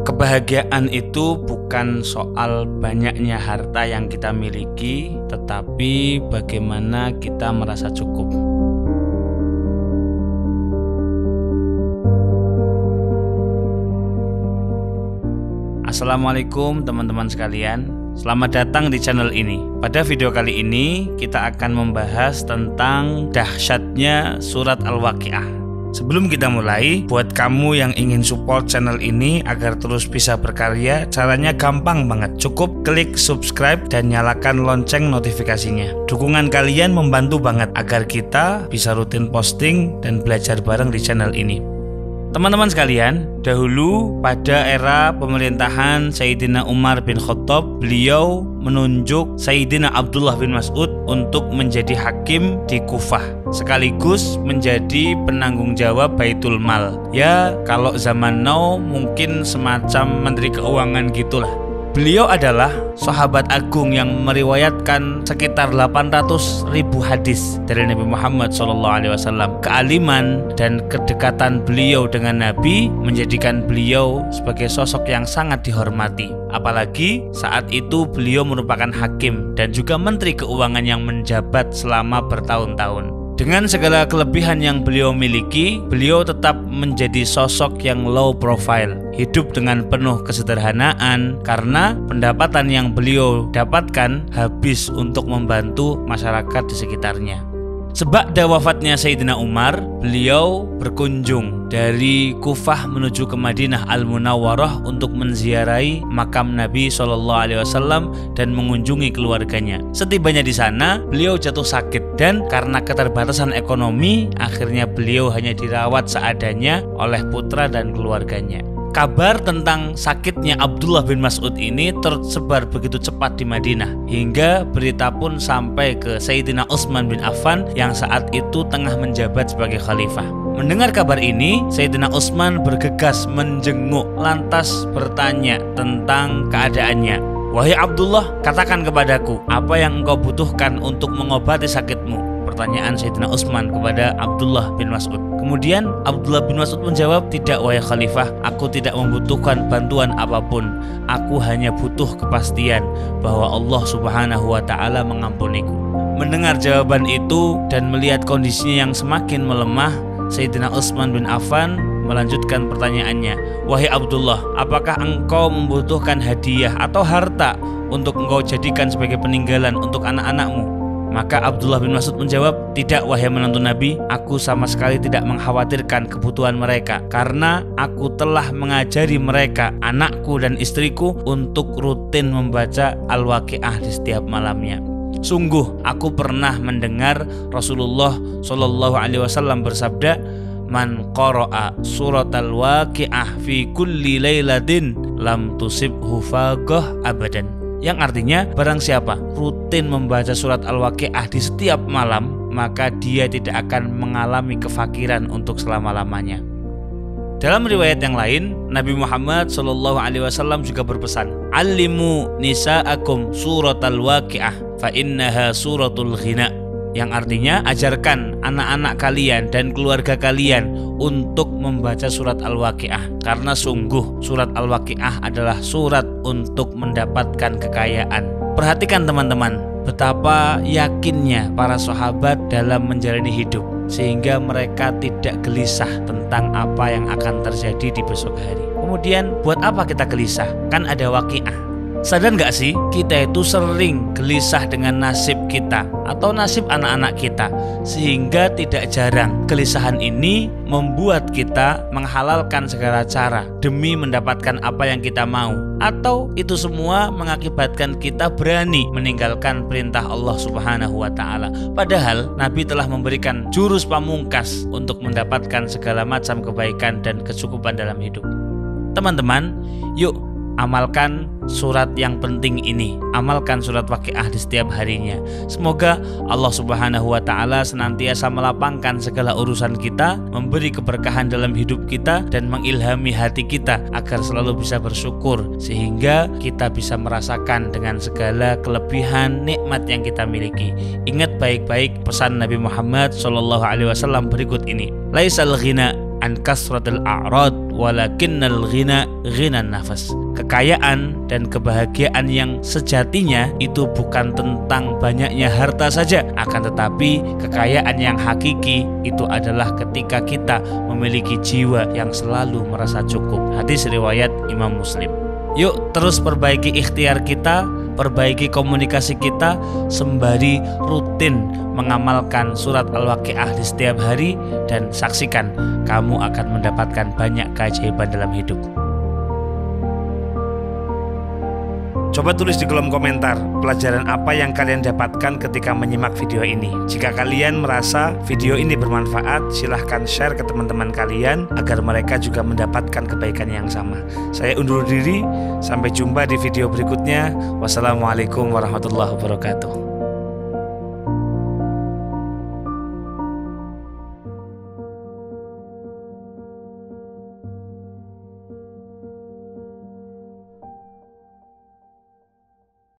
Kebahagiaan itu bukan soal banyaknya harta yang kita miliki, tetapi bagaimana kita merasa cukup. Assalamualaikum teman-teman sekalian, selamat datang di channel ini. Pada video kali ini kita akan membahas tentang dahsyatnya surat Al-Waqiah. Sebelum kita mulai, buat kamu yang ingin support channel ini agar terus bisa berkarya, caranya gampang banget. Cukup klik subscribe dan nyalakan lonceng notifikasinya. Dukungan kalian membantu banget agar kita bisa rutin posting dan belajar bareng di channel ini. Teman-teman sekalian, dahulu pada era pemerintahan Sayyidina Umar bin Khattab, beliau menunjuk Sayyidina Abdullah bin Mas'ud untuk menjadi hakim di Kufah, sekaligus menjadi penanggung jawab Baitul Mal. Ya, kalau zaman now mungkin semacam menteri keuangan gitulah. Beliau adalah sahabat agung yang meriwayatkan sekitar 800.000 hadis dari Nabi Muhammad SAW. Kealiman dan kedekatan beliau dengan Nabi menjadikan beliau sebagai sosok yang sangat dihormati. Apalagi saat itu beliau merupakan hakim dan juga menteri keuangan yang menjabat selama bertahun-tahun. Dengan segala kelebihan yang beliau miliki, beliau tetap menjadi sosok yang low profile, hidup dengan penuh kesederhanaan karena pendapatan yang beliau dapatkan habis untuk membantu masyarakat di sekitarnya. Sebab wafatnya Sayyidina Umar, beliau berkunjung dari Kufah menuju ke Madinah Al-Munawwarah untuk menziarahi makam Nabi SAW dan mengunjungi keluarganya. Setibanya di sana, beliau jatuh sakit dan karena keterbatasan ekonomi, akhirnya beliau hanya dirawat seadanya oleh putra dan keluarganya. Kabar tentang sakitnya Abdullah bin Mas'ud ini tersebar begitu cepat di Madinah, hingga berita pun sampai ke Sayyidina Utsman bin Affan yang saat itu tengah menjabat sebagai khalifah. Mendengar kabar ini, Sayyidina Utsman bergegas menjenguk lantas bertanya tentang keadaannya. "Wahai Abdullah, katakan kepadaku, apa yang engkau butuhkan untuk mengobati sakitmu?" Pertanyaan Sayyidina Utsman kepada Abdullah bin Mas'ud. Kemudian Abdullah bin Mas'ud menjawab, "Tidak wahai khalifah, aku tidak membutuhkan bantuan apapun. Aku hanya butuh kepastian bahwa Allah Subhanahu wa Ta'ala mengampuniku." Mendengar jawaban itu dan melihat kondisinya yang semakin melemah, Sayyidina Utsman bin Affan melanjutkan pertanyaannya, "Wahai Abdullah, apakah engkau membutuhkan hadiah atau harta untuk engkau jadikan sebagai peninggalan untuk anak-anakmu?" Maka Abdullah bin Mas'ud menjawab, "Tidak wahai menantu Nabi, aku sama sekali tidak mengkhawatirkan kebutuhan mereka, karena aku telah mengajari mereka, anakku dan istriku, untuk rutin membaca Al-Waqiah di setiap malamnya. Sungguh aku pernah mendengar Rasulullah SAW bersabda, Man qara'a surat Al-Waqiah fi kulli laylatin lam tusibhu faqah abadan." Yang artinya, barang siapa rutin membaca surat Al-Waqiah di setiap malam, maka dia tidak akan mengalami kefakiran untuk selama-lamanya. Dalam riwayat yang lain, Nabi Muhammad SAW juga berpesan, "Allimu nisa'akum surat Al-Waqiah fa innaha suratul ghina." Yang artinya, ajarkan anak-anak kalian dan keluarga kalian untuk membaca surat Al-Waqiah, karena sungguh surat Al-Waqiah adalah surat untuk mendapatkan kekayaan. Perhatikan teman-teman, betapa yakinnya para sahabat dalam menjalani hidup, sehingga mereka tidak gelisah tentang apa yang akan terjadi di besok hari. Kemudian buat apa kita gelisah? Kan ada Waqiah. Sadar nggak sih, kita itu sering gelisah dengan nasib kita atau nasib anak-anak kita, sehingga tidak jarang kegelisahan ini membuat kita menghalalkan segala cara demi mendapatkan apa yang kita mau, atau itu semua mengakibatkan kita berani meninggalkan perintah Allah Subhanahu wa Ta'ala. Padahal Nabi telah memberikan jurus pamungkas untuk mendapatkan segala macam kebaikan dan kecukupan dalam hidup. Teman-teman, yuk amalkan surat yang penting ini, amalkan surat Waqiah di setiap harinya. Semoga Allah Subhanahu wa Ta'ala senantiasa melapangkan segala urusan kita, memberi keberkahan dalam hidup kita, dan mengilhami hati kita agar selalu bisa bersyukur, sehingga kita bisa merasakan dengan segala kelebihan nikmat yang kita miliki. Ingat baik-baik pesan Nabi Muhammad SAW berikut ini, laisal ghina an kasratil a'rad walakinnal ghina ghinan nafas. Kekayaan dan kebahagiaan yang sejatinya itu bukan tentang banyaknya harta saja, akan tetapi kekayaan yang hakiki itu adalah ketika kita memiliki jiwa yang selalu merasa cukup. Hadis riwayat Imam Muslim. Yuk terus perbaiki ikhtiar kita, perbaiki komunikasi kita sembari rutin mengamalkan surat Al-Waqiah di setiap hari, dan saksikan kamu akan mendapatkan banyak keajaiban dalam hidup. Coba tulis di kolom komentar pelajaran apa yang kalian dapatkan ketika menyimak video ini. Jika kalian merasa video ini bermanfaat, silahkan share ke teman-teman kalian agar mereka juga mendapatkan kebaikan yang sama. Saya undur diri, sampai jumpa di video berikutnya. Wassalamualaikum warahmatullahi wabarakatuh.